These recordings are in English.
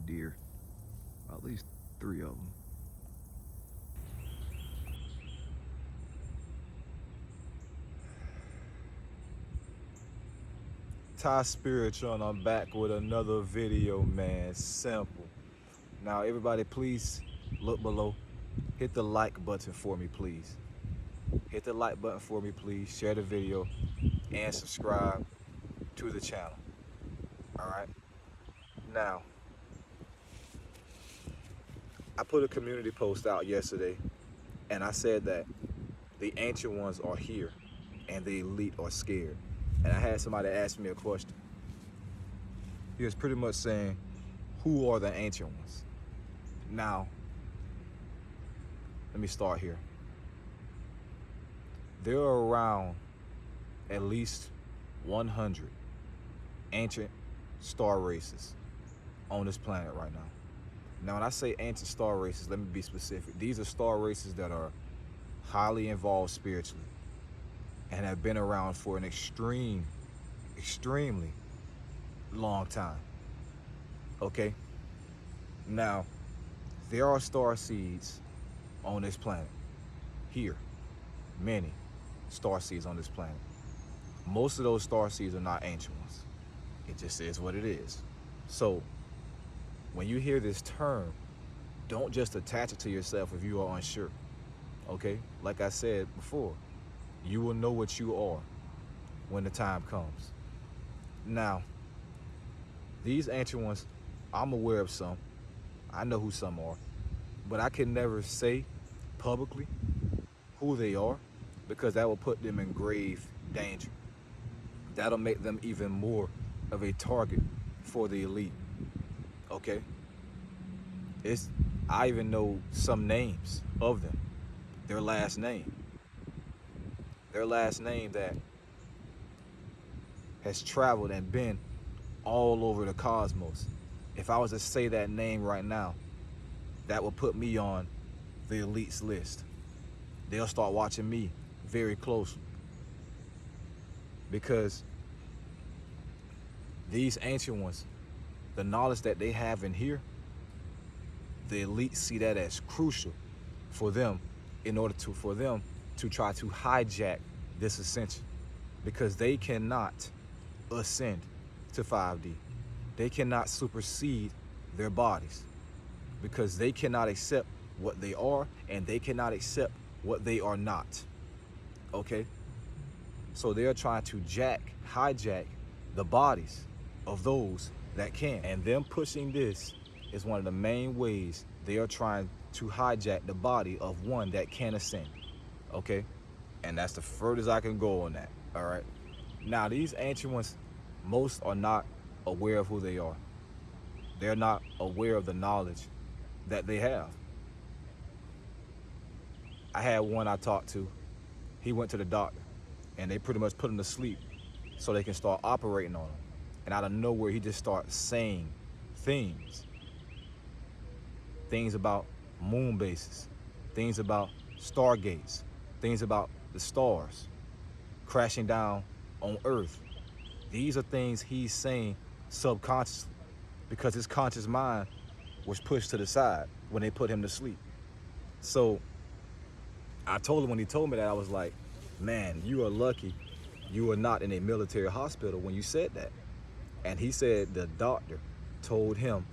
deer, at least 3 of them. Ty Spiritual, and I'm back with another video, man. Simple. Now, everybody, please look below. Hit the like button for me, please. Hit the like button for me, please. Share the video and subscribe to the channel. All right. Now, I put a community post out yesterday, and I said that the ancient ones are here, and the elite are scared. And I had somebody ask me a question. He was pretty much saying, who are the ancient ones? Now, let me start here. There are around at least 100 ancient star races on this planet right now. Now, when I say ancient star races, let me be specific. These are star races that are highly involved spiritually and have been around for an extremely long time. Okay? Now, there are star seeds on this planet. Here, many star seeds on this planet. Most of those star seeds are not ancient ones. It just is what it is. So, when you hear this term, don't just attach it to yourself if you are unsure. Okay? Like I said before, you will know what you are when the time comes. Now, these ancient ones, I'm aware of some. I know who some are. But I can never say publicly who they are because that will put them in grave danger. That'll make them even more of a target for the elite. Okay? I even know some names of them. Their last name. Their last name that has traveled and been all over the cosmos. If I was to say that name right now, that would put me on the elites list. They'll start watching me very closely because these ancient ones, the knowledge that they have in here, the elites see that as crucial for them for them to try to hijack this ascension because they cannot ascend to 5D. They cannot supersede their bodies because they cannot accept what they are and they cannot accept what they are not. Okay? So they're trying to hijack the bodies of those that can. And them pushing this is one of the main ways they are trying to hijack the body of one that can ascend. Okay? And that's the furthest I can go on that. All right? Now, these ancient ones, most are not aware of who they are. They're not aware of the knowledge that they have. I had one I talked to. He went to the doctor, and they pretty much put him to sleep so they can start operating on him. And out of nowhere, he just starts saying things about moon bases, things about stargates, things about the stars crashing down on Earth. These are things he's saying subconsciously because his conscious mind was pushed to the side when they put him to sleep. So I told him when he told me that, I was like, man, you are lucky you were not in a military hospital when you said that. And he said the doctor told him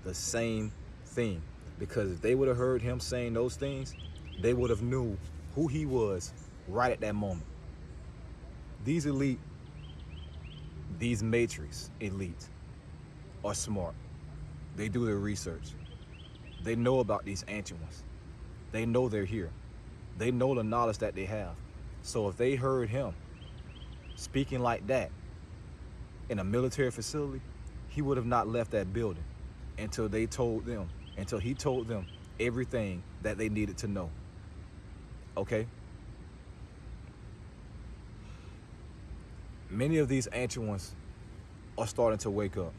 the same thing because if they would have heard him saying those things, they would have knew who he was right at that moment. These elite, these matrix elite are smart. They do their research. They know about these ancient ones. They know they're here. They know the knowledge that they have. So if they heard him speaking like that in a military facility, he would have not left that building until he told them everything that they needed to know. Okay? Many of these ancient ones are starting to wake up.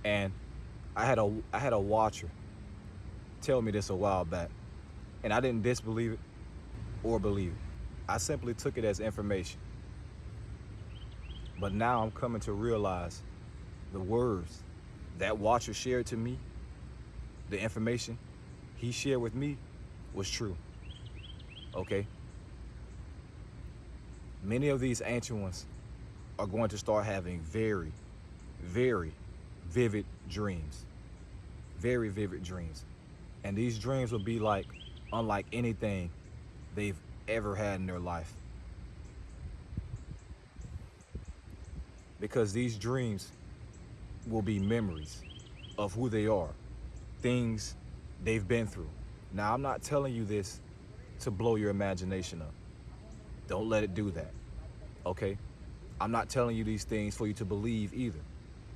And I had a watcher tell me this a while back, and I didn't disbelieve it or believe it. I simply took it as information. But now I'm coming to realize the words that watcher shared to me, the information he shared with me was true. Okay? Many of these ancient ones are going to start having very, very vivid dreams. Very vivid dreams. And these dreams will be like unlike anything they've ever had in their life. Because these dreams will be memories of who they are, things they've been through. Now, I'm not telling you this to blow your imagination up. Don't let it do that, okay? I'm not telling you these things for you to believe either.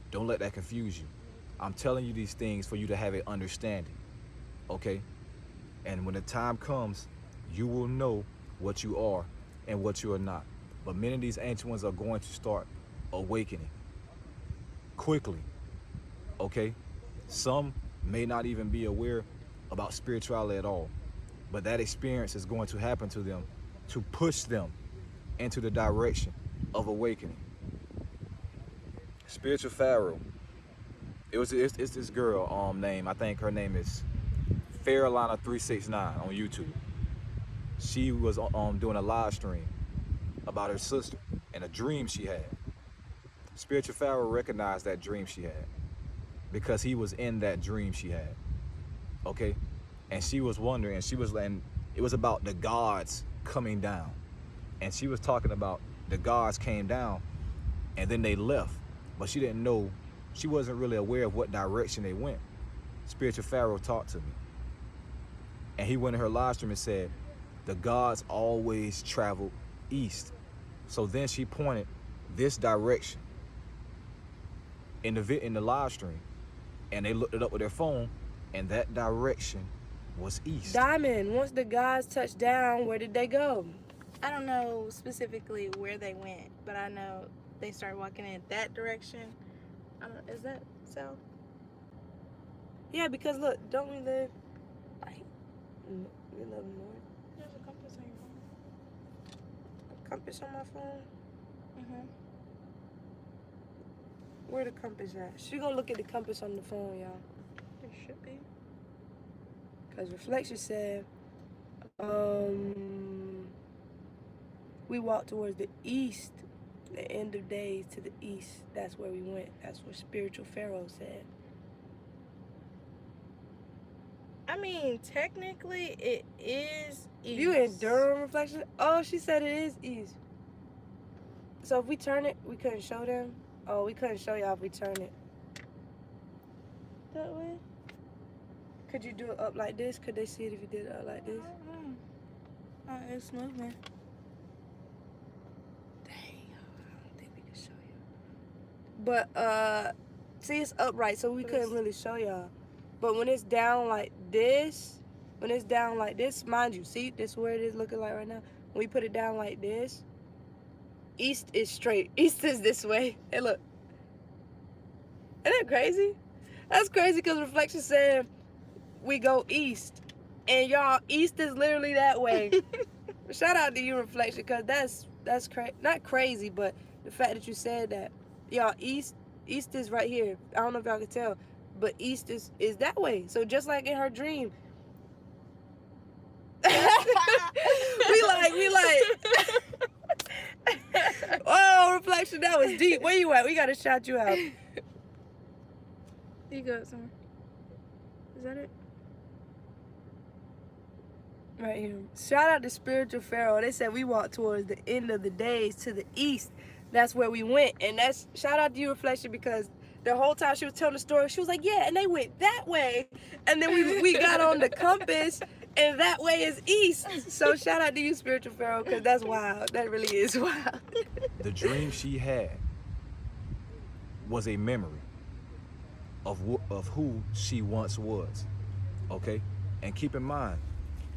Don't let that confuse you. I'm telling you these things for you to have an understanding, okay? And when the time comes, you will know what you are and what you are not. But many of these ancient ones are going to start awakening quickly, okay? Some may not even be aware about spirituality at all, but that experience is going to happen to them to push them into the direction of awakening. Spiritual Pharaoh. It's this girl name, I think her name is Farolina369 on YouTube. She was doing a live stream about her sister and a dream she had. Spiritual Pharaoh recognized that dream she had because he was in that dream she had. Okay? And she was wondering, and it was about the gods coming down. And she was talking about the gods came down and then they left. But she didn't know, she wasn't really aware of what direction they went. Spiritual Pharaoh talked to me. And he went in her live stream and said, the gods always travel east. So then she pointed this direction in the live stream, and they looked it up with their phone, and that direction was east. Diamond, once the gods touched down, where did they go? I don't know specifically where they went, but I know they started walking in that direction. Is that south? Yeah, because look, don't we live like we live north? There's a compass on your phone. A compass on my phone? Mm-hmm. Where the compass at? She gonna look at the compass on the phone, y'all. There should be. Cause Reflection said, we walked towards the east, the end of days to the east. That's where we went. That's what Spiritual Pharaoh said. I mean, technically, it is east. You in Durham, Reflection? Oh, she said it is east. So if we turn it, we couldn't show them? Oh, we couldn't show y'all if we turn it. That way? Could you do it up like this? Could they see it if you did it up like this? It's moving. Dang, I don't think we can show you. But, see, it's upright, so we couldn't really show y'all. But when it's down like this, mind you, see, this is where it is looking like right now. When we put it down like this, east is straight. East is this way. Hey, look. Isn't that crazy? That's crazy because Reflection said we go east. And y'all, east is literally that way. Shout out to you, Reflection, because that's not crazy, but the fact that you said that. Y'all, east is right here. I don't know if y'all can tell, but east is that way. So just like in her dream. we like. Oh, Reflection, that was deep. Where you at? We gotta shout you out. You go somewhere. Is that it? Right here. Shout out to Spiritual Pharaoh. They said we walked towards the end of the days to the east. That's where we went. And that's shout out to you, Reflection, because the whole time she was telling the story, she was like, yeah, and they went that way. And then we got on the compass, and that way is east. So shout out to you, Spiritual Pharaoh, because that's wild. That really is wild. The dream she had was a memory of who she once was, okay? And keep in mind,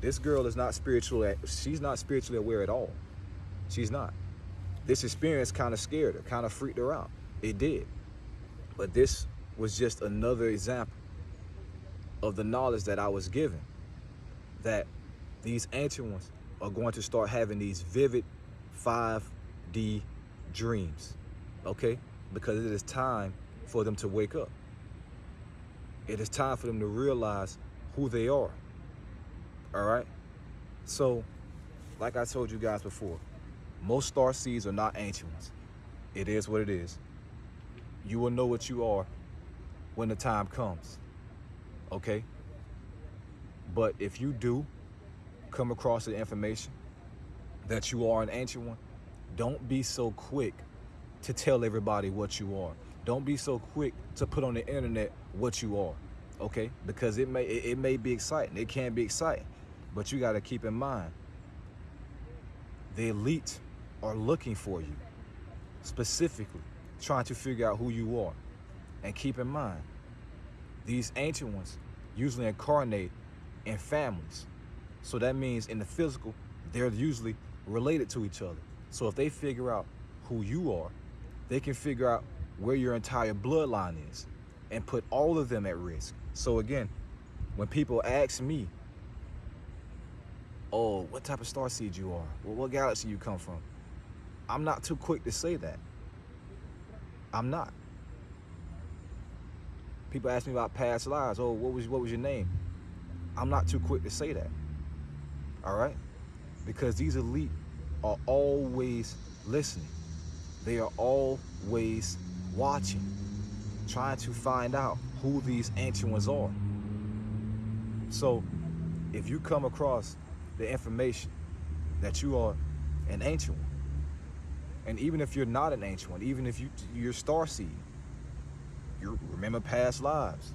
this girl is not spiritual. She's not spiritually aware at all. She's not. This experience kind of scared her, kind of freaked her out. It did. But this was just another example of the knowledge that I was given, that these ancient ones are going to start having these vivid 5D dreams, okay? Because it is time for them to wake up. It is time for them to realize who they are. All right? So, like I told you guys before, most starseeds are not ancient ones. It is what it is. You will know what you are when the time comes. Okay? But if you do come across the information that you are an ancient one, don't be so quick to tell everybody what you are. Don't be so quick to put on the internet what you are, okay? Because it may be exciting. It can be exciting, but you got to keep in mind the elite are looking for you, specifically trying to figure out who you are. And keep in mind, these ancient ones usually incarnate in families. So that means in the physical, they're usually related to each other. So if they figure out who you are, they can figure out where your entire bloodline is and put all of them at risk. So again, when people ask me, oh, what type of starseed you are? Well, what galaxy you come from? I'm not too quick to say that. I'm not. People ask me about past lives. Oh, what was your name? I'm not too quick to say that. All right? Because these elite are always listening. They are always watching, trying to find out who these ancient ones are. So if you come across the information that you are an ancient one, and even if you're not an ancient one, even if you're starseed, you remember past lives,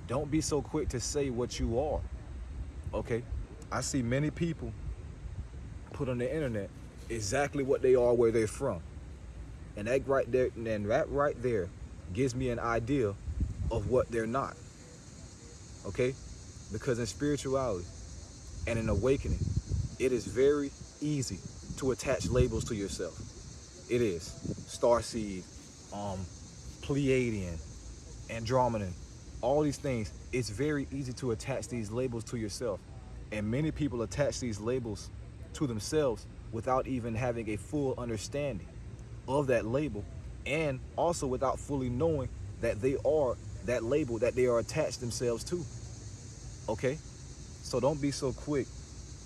don't be so quick to say what you are, okay? I see many people put on the internet exactly what they are, where they're from. And that right there gives me an idea of what they're not, okay? Because in spirituality and in awakening, it is very easy to attach labels to yourself. It is. Starseed, Pleiadian, Andromedan, all these things, it's very easy to attach these labels to yourself. And many people attach these labels to themselves without even having a full understanding of that label, and also without fully knowing that they are that label that they are attached themselves to. Okay? So don't be so quick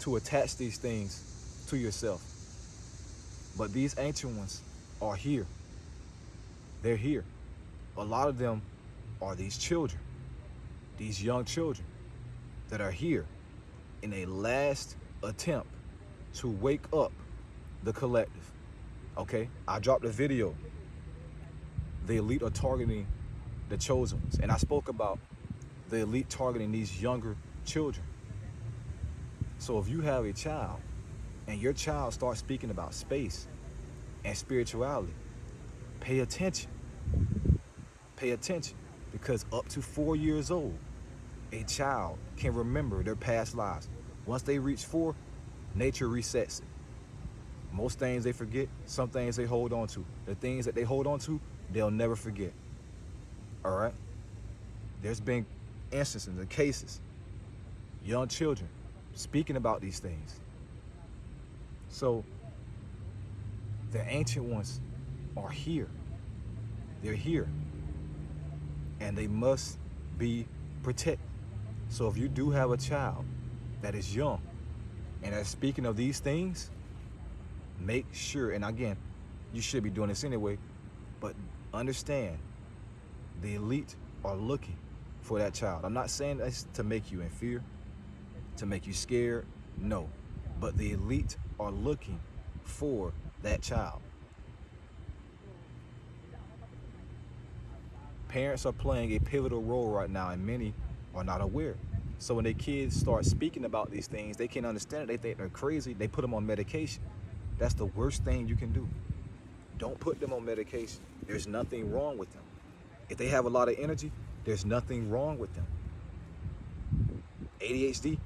to attach these things to yourself. But these ancient ones are here. They're here. A lot of them are these children, these young children that are here in a last attempt to wake up the collective. Okay? I dropped a video. The elite are targeting the chosen ones. And I spoke about the elite targeting these younger children. So if you have a child and your child starts speaking about space and spirituality, pay attention. Pay attention, because up to 4 years old, a child can remember their past lives. Once they reach 4, nature resets it. Most things they forget, some things they hold on to. The things that they hold on to, they'll never forget. All right? There's been instances and cases, young children speaking about these things. So the ancient ones are here. They're here. And they must be protected. So if you do have a child that is young and that's speaking of these things, make sure, and again, you should be doing this anyway, but understand the elite are looking for that child. I'm not saying this to make you in fear, to make you scared, no. But the elite are looking for that child. Parents are playing a pivotal role right now, and many are not aware. So when their kids start speaking about these things, they can't understand it. They think they're crazy. They put them on medication. That's the worst thing you can do. Don't put them on medication. There's nothing wrong with them. If they have a lot of energy, there's nothing wrong with them. ADHD?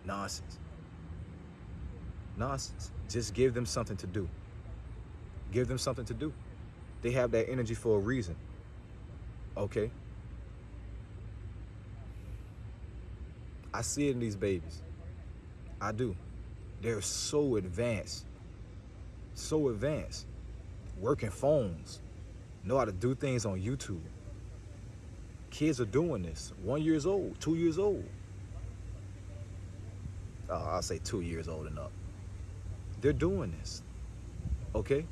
Nonsense. Nonsense. Just give them something to do. Give them something to do. They have that energy for a reason. Okay? I see it in these babies. I do. They're so advanced. So advanced. Working phones. Know how to do things on YouTube. Kids are doing this. 1 year old, 2 years old. I'll say 2 years old and up. They're doing this. Okay?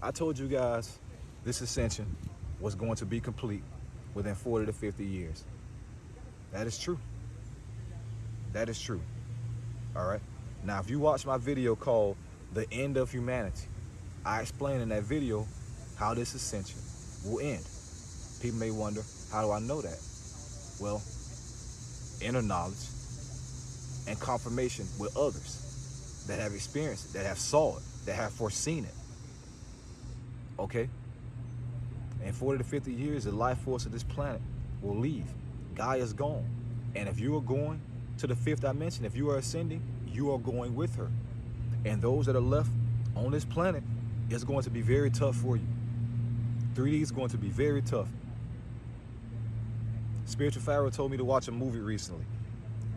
I told you guys this ascension was going to be complete within 40 to 50 years. That is true. That is true. All right? Now, if you watch my video called The End of Humanity, I explain in that video how this ascension will end. People may wonder, how do I know that? Well, inner knowledge and confirmation with others that have experienced it, that have saw it, that have foreseen it. Okay? In 40 to 50 years, the life force of this planet will leave. Gaia's gone. And if you are going to the fifth dimension, if you are ascending, you are going with her. And those that are left on this planet, it's going to be very tough for you. 3D is going to be very tough. Spiritual Pharaoh told me to watch a movie recently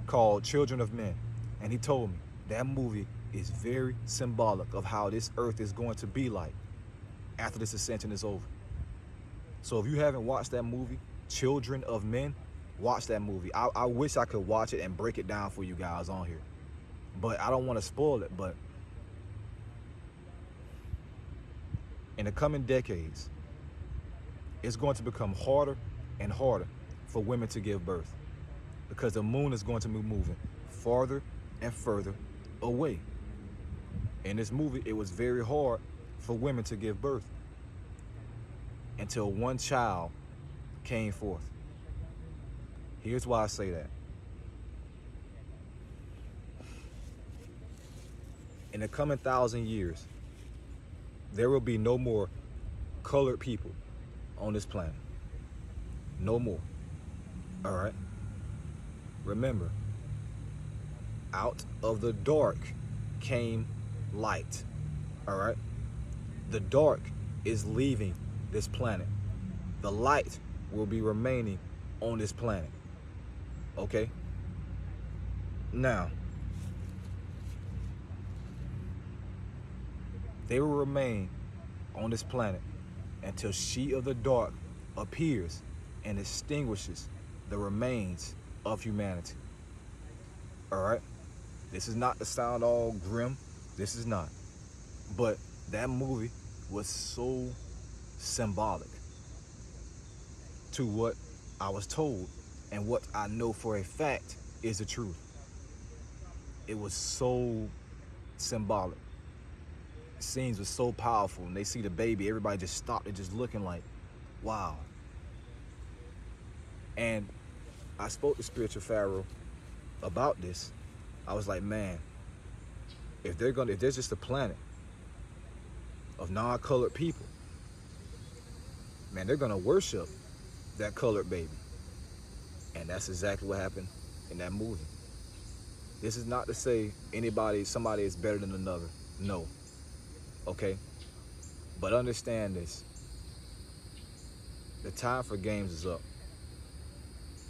called Children of Men. And he told me that movie is very symbolic of how this earth is going to be like after this ascension is over. So if you haven't watched that movie, Children of Men, watch that movie. I wish I could watch it and break it down for you guys on here. But I don't want to spoil it. But in the coming decades, it's going to become harder and harder for women to give birth, because the moon is going to be moving farther and further away. In this movie, it was very hard for women to give birth until one child came forth. Here's why I say that. In the coming 1,000 years, there will be no more colored people on this planet. No more. All right? Remember, out of the dark came light. All right? The dark is leaving this planet. The light will be remaining on this planet. Okay? Now, they will remain on this planet until she of the dark appears and extinguishes the remains of humanity. All right? This is not to sound all grim. This is not. But that movie was so symbolic to what I was told and what I know for a fact is the truth. It was so symbolic. The scenes were so powerful, and they see the baby, everybody just stopped and just looking like, wow. And I spoke to Spiritual Pharaoh about this. I was like, man, if there's just a planet of non-colored people, man, they're gonna worship that colored baby. And that's exactly what happened in that movie. This is not to say somebody is better than another. No. Okay? But understand this. The time for games is up.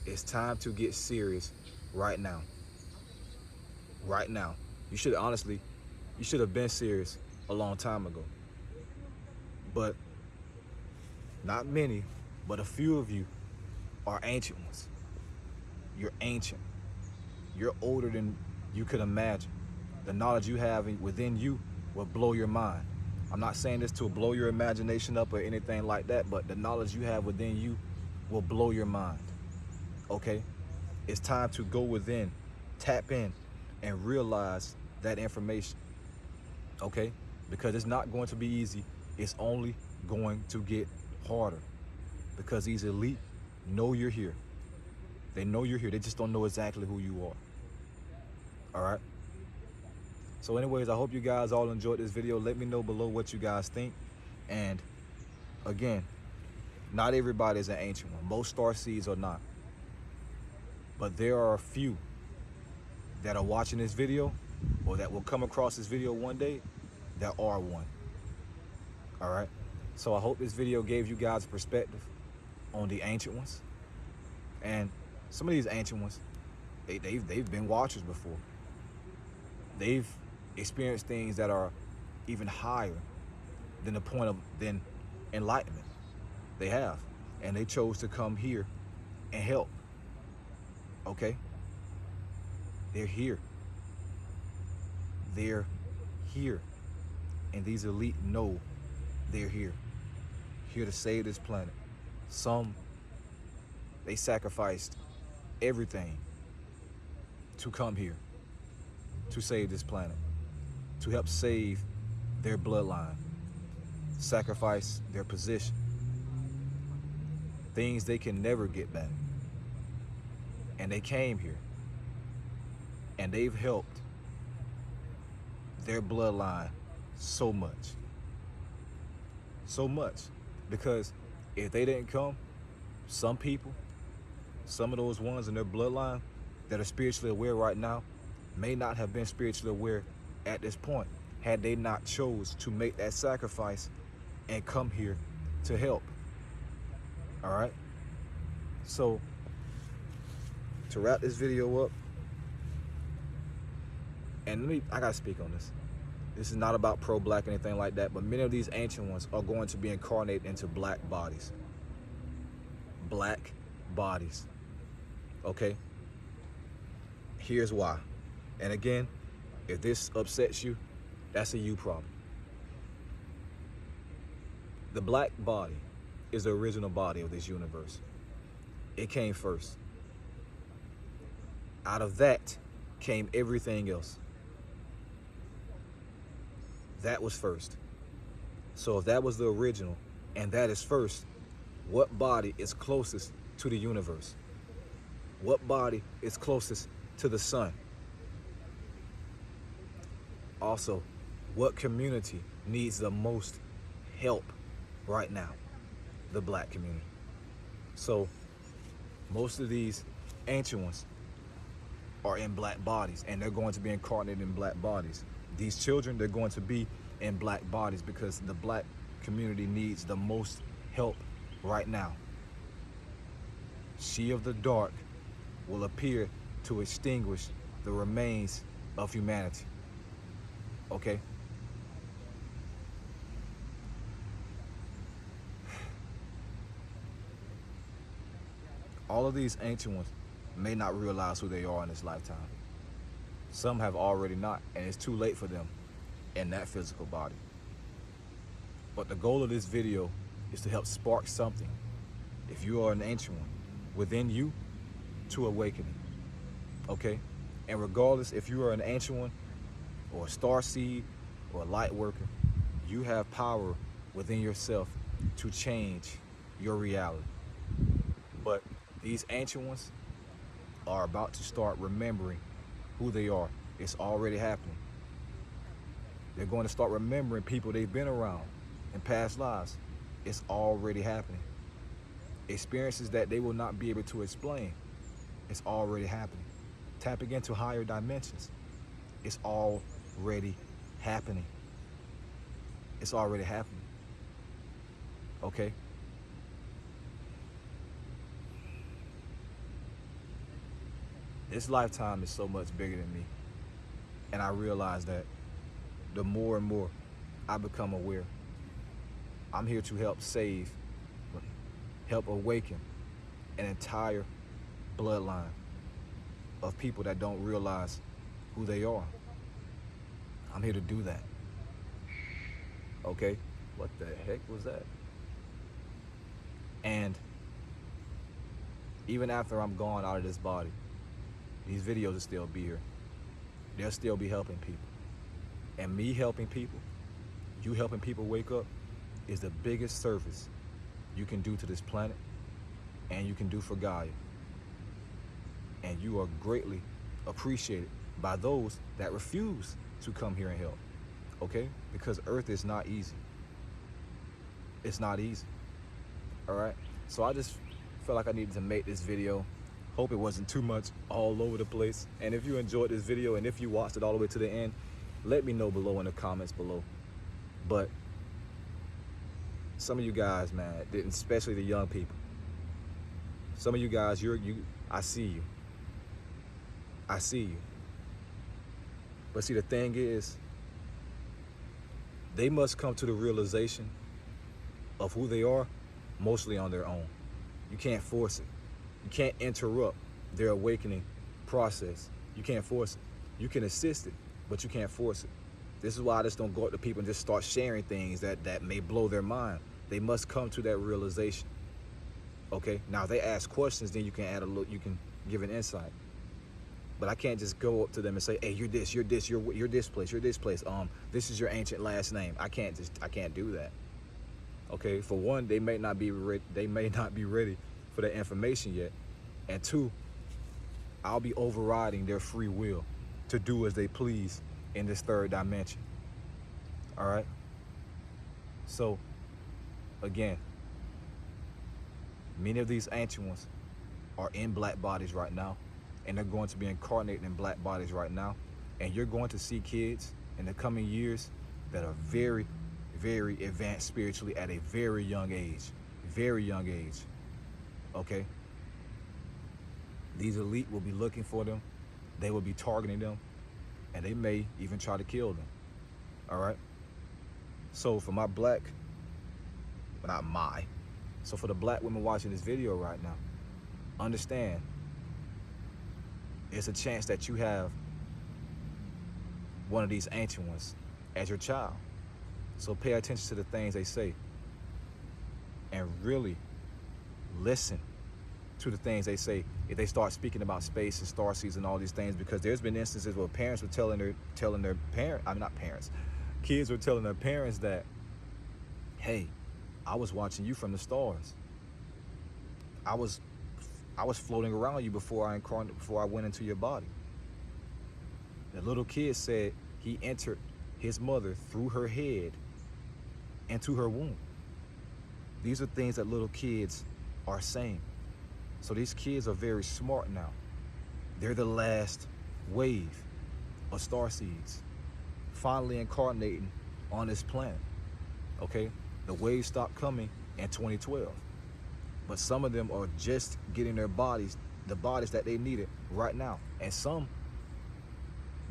It's time to get serious right now. Right now. You should have been serious a long time ago. But not many, but a few of you are ancient ones. You're ancient. You're older than you could imagine. The knowledge you have within you will blow your mind. I'm not saying this to blow your imagination up or anything like that, but the knowledge you have within you will blow your mind. Okay? It's time to go within, tap in, and realize that information. Okay? Because it's not going to be easy. It's only going to get harder. Because these elite know you're here. They know you're here. They just don't know exactly who you are. All right? So anyways, I hope you guys all enjoyed this video. Let me know below what you guys think. And again, not everybody is an ancient one. Most Starseeds are not. But there are a few that are watching this video or that will come across this video one day that are one. All right? So I hope this video gave you guys a perspective on the ancient ones. And some of these ancient ones, they've been watchers before. They've experienced things that are even higher than the point of enlightenment. They have. and they chose to come here and help. Okay? They're here. They're here. And these elite know they're here. Here to save this planet. Some, they sacrificed everything to come here to save this planet, to help save their bloodline, sacrifice their position, things they can never get back. And they came here and they've helped their bloodline so much. So much. Because if they didn't come, some people, some of those ones in their bloodline that are spiritually aware right now may not have been spiritually aware at this point had they not chose to make that sacrifice and come here to help. All right? So, to wrap this video up, and I gotta speak on this. This is not about pro-black or anything like that, but many of these ancient ones are going to be incarnated into black bodies. Black bodies. Okay? Here's why. And again, if this upsets you, that's a you problem. The black body is the original body of this universe. It came first. Out of that came everything else. That was first. So if that was the original and that is first, what body is closest to the universe? What body is closest to the sun? Also, what community needs the most help right now? The black community. So most of these ancient ones are in black bodies, and they're going to be incarnated in black bodies. These children, they're going to be in black bodies because the black community needs the most help right now. She of the dark will appear to extinguish the remains of humanity. Okay? All of these ancient ones may not realize who they are in this lifetime. Some have already not, and it's too late for them in that physical body. But the goal of this video is to help spark something, if you are an ancient one, within you to awakening. Okay? And regardless if you are an ancient one, or a starseed, or a light worker, you have power within yourself to change your reality. But these ancient ones are about to start remembering who they are. It's already happening. They're going to start remembering people they've been around in past lives. It's already happening. Experiences that they will not be able to explain. It's already happening. Tapping into higher dimensions. It's already happening. It's already happening. Okay? This lifetime is so much bigger than me. And I realize that the more and more I become aware, I'm here to help save, help awaken an entire bloodline of people that don't realize who they are. I'm here to do that. Okay? What the heck was that? And even after I'm gone out of this body, these videos will still be here. They'll still be helping people. And me helping people, you helping people wake up, is the biggest service you can do to this planet and you can do for Gaia. And you are greatly appreciated by those that refuse to come here and help. Okay? Because Earth is not easy. It's not easy. All right? So I just felt like I needed to make this video. Hope it wasn't too much all over the place. And if you enjoyed this video and if you watched it all the way to the end, let me know below in the comments below. But some of you guys, man, especially the young people, some of you guys, I see you. I see you. But see, the thing is, they must come to the realization of who they are mostly on their own. You can't force it. You can't interrupt their awakening process. You can't force it. You can assist it, but you can't force it. This is why I just don't go up to people and just start sharing things that may blow their mind. They must come to that realization. Okay? Now, if they ask questions, then you can add a little, you can give an insight. But I can't just go up to them and say, hey, you're this, you're this, you're this place, you're this place. This is your ancient last name. I can't do that. Okay? For one, they may not be ready for that information yet. And two, I'll be overriding their free will to do as they please in this third dimension. All right? So, again, many of these ancient ones are in black bodies right now, and they're going to be incarnating in black bodies right now. And you're going to see kids in the coming years that are very, very advanced spiritually at a very young age. Very young age. Okay? These elite will be looking for them. They will be targeting them. And they may even try to kill them. All right? So for my black, not my, so for the black women watching this video right now, understand it's a chance that you have one of these ancient ones as your child. So pay attention to the things they say and really listen to the things they say if they start speaking about space and starseeds and all these things, because there's been instances where parents were telling their parent, I mean not parents, kids were telling their parents that, hey, I was watching you from the stars. I was floating around you before I went into your body. The little kid said he entered his mother through her head into her womb. These are things that little kids are saying. So these kids are very smart now. They're the last wave of starseeds finally incarnating on this planet. Okay? The wave stopped coming in 2012. But some of them are just getting their bodies, the bodies that they needed right now. And some,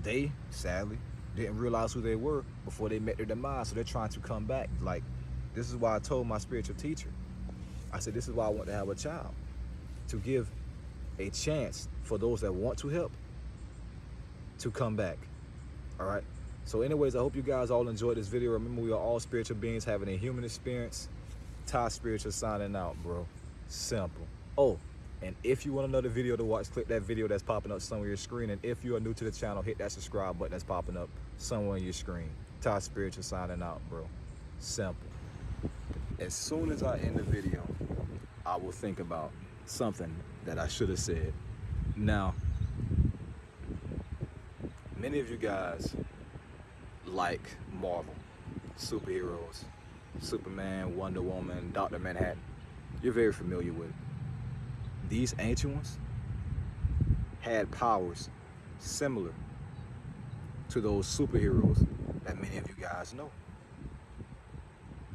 they sadly didn't realize who they were before they met their demise. So they're trying to come back. Like, this is why I told my spiritual teacher, I said, this is why I want to have a child, to give a chance for those that want to help to come back. All right? So anyways, I hope you guys all enjoyed this video. Remember, we are all spiritual beings having a human experience. Ty Spiritual signing out, bro. Simple. Oh, and if you want another video to watch, click that video that's popping up somewhere on your screen. And if you are new to the channel, hit that subscribe button that's popping up somewhere on your screen. Ty Spiritual signing out, bro. Simple. As soon as I end the video, I will think about something that I should have said. Now, many of you guys like Marvel, superheroes, Superman, Wonder Woman, Dr. Manhattan. You're very familiar with it. These ancient ones had powers similar to those superheroes that many of you guys know.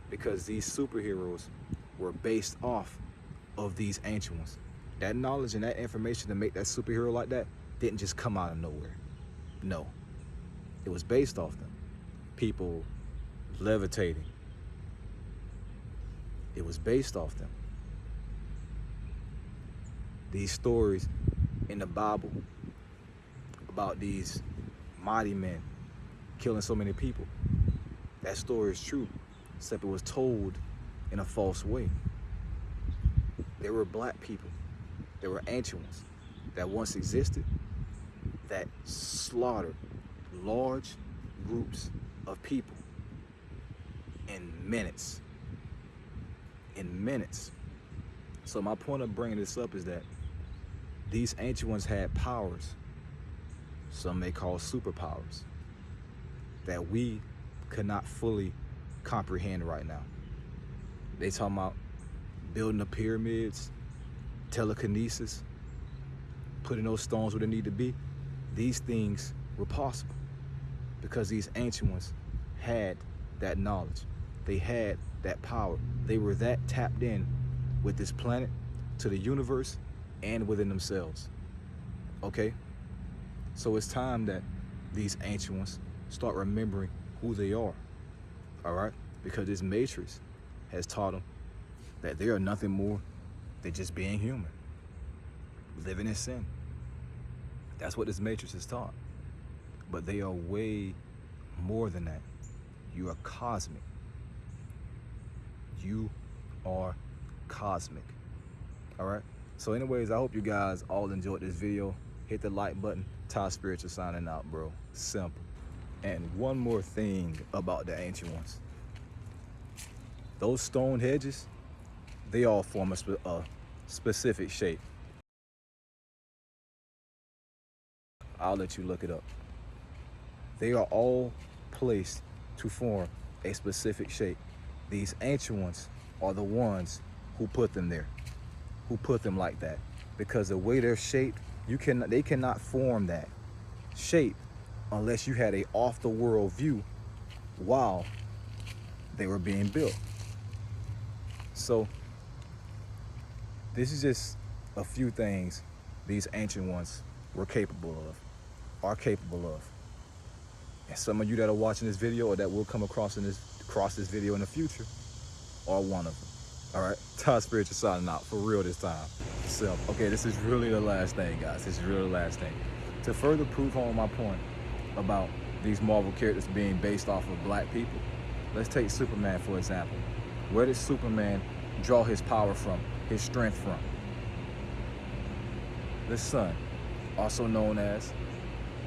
Because these superheroes were based off of these ancient ones. That knowledge and that information to make that superhero like that didn't just come out of nowhere. No. It was based off them. People levitating. It was based off them. These stories in the Bible about these mighty men killing so many people, that story is true, except it was told in a false way. There were black people, there were ancient ones that once existed that slaughtered large groups of people in minutes. In minutes. So my point of bringing this up is that these ancient ones had powers, some may call superpowers, that we could not fully comprehend right now. They talking about building the pyramids, telekinesis, putting those stones where they need to be. These things were possible because these ancient ones had that knowledge. They had that power. They were that tapped in with this planet, to the universe, and within themselves. Okay? So it's time that these ancient ones start remembering who they are. All right? Because this matrix has taught them that they are nothing more They're just being human, living in sin. That's what this matrix is taught. But they are way more than that. You are cosmic. You are cosmic. All right? So anyways, I hope you guys all enjoyed this video. Hit the like button. Ty Spiritual signing out, bro. Simple. And one more thing about the ancient ones. Those stone hedges, they all form a specific shape. I'll let you look it up. They are all placed to form a specific shape. These ancient ones are the ones who put them there, who put them like that. Because the way they're shaped, they cannot form that shape unless you had a off-the-world view while they were being built. So this is just a few things these ancient ones were capable of, are capable of. And some of you that are watching this video or that will come across this video in the future are one of them. All right, Ty Spiritual signing out for real this time. So, okay, this is really the last thing, guys. This is really the last thing. To further prove home my point about these Marvel characters being based off of black people, let's take Superman for example. Where did Superman draw his power from, his strength from? The sun, also known as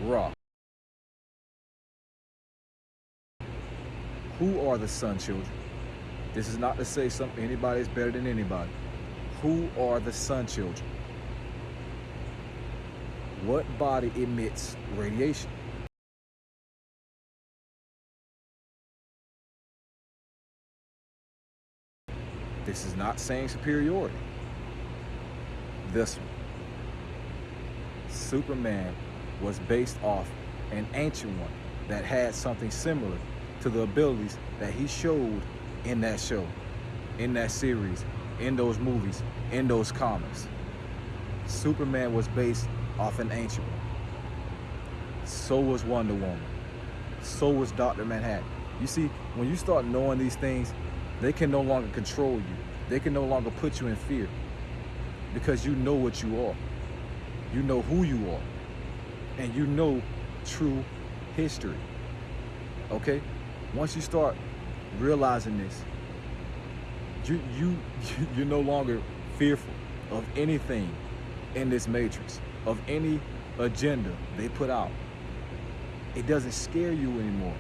Ra. Who are the sun children? This is not to say anybody's better than anybody. Who are the sun children? What body emits radiation? This is not saying superiority. This one. Superman was based off an ancient one that had something similar to the abilities that he showed in that show, in that series, in those movies, in those comics. Superman was based off an ancient one. So was Wonder Woman. So was Dr. Manhattan. You see, when you start knowing these things, they can no longer control you. They can no longer put you in fear because you know what you are. You know who you are. And you know true history. Okay? Once you start realizing this, you're no longer fearful of anything in this matrix, of any agenda they put out. It doesn't scare you anymore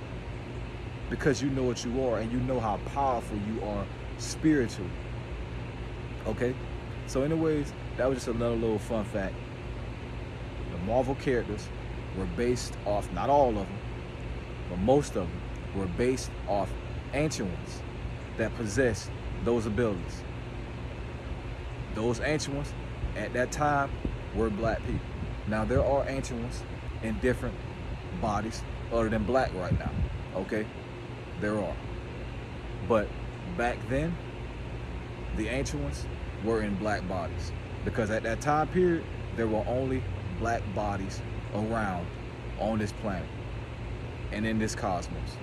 because you know what you are and you know how powerful you are spiritually. Okay? So anyways, that was just another little fun fact. The Marvel characters were based off, not all of them, but most of them were based off ancient ones that possessed those abilities. Those ancient ones at that time were black people. Now there are ancient ones in different bodies other than black right now, okay? There are. But back then, the ancient ones were in black bodies because at that time period, there were only black bodies around on this planet and in this cosmos.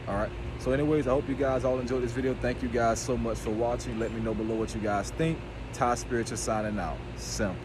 All right. So anyways, I hope you guys all enjoyed this video. Thank you guys so much for watching. Let me know below what you guys think. Ty Spiritual signing out. Simple.